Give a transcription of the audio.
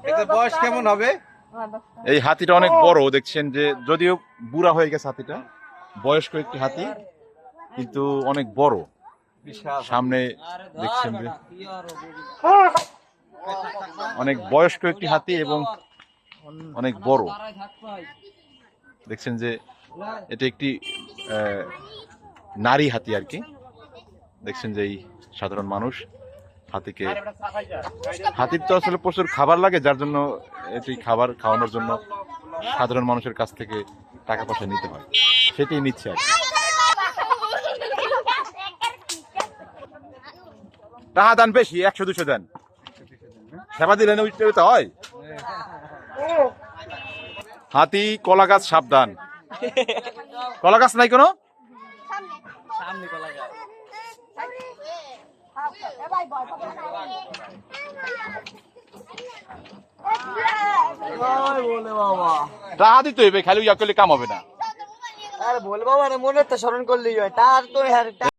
এতে বয়স কেমন হবে? এই হাতিটা অনেক বড়, দেখছেন যে যদিও বুড়া হয়ে গেছে হাতিটা, বয়স্ক একটি হাতি কিন্তু অনেক বড়। সামনে দেখছেন যে অনেক বয়স্ক একটি হাতি এবং অনেক বড়। দেখছেন যে এটা একটি নারী হাতি আর কি। দেখছেন যে এই সাধারণ মানুষ হাতির তো আসলে প্রচুর খাবার লাগে, যার জন্য এটি খাবার খাওয়ানোর জন্য সাধারণ মানুষের কাছ থেকে টাকা পয়সা নিতে হয়, সেটাই নিচ্ছে আর কি। টাকা দান বেশি, 100-200 দেন, সেবা দিলেন ওইটা হয়। হাতি কলা গাছ সাবধান, কলা গাছ নাই কোনো। টাকা দিতে হইবে, খালি ইয়া করলে কাম হবে না। আরে বল বাবা, মনে তো স্মরণ করলেই হয়, তার তো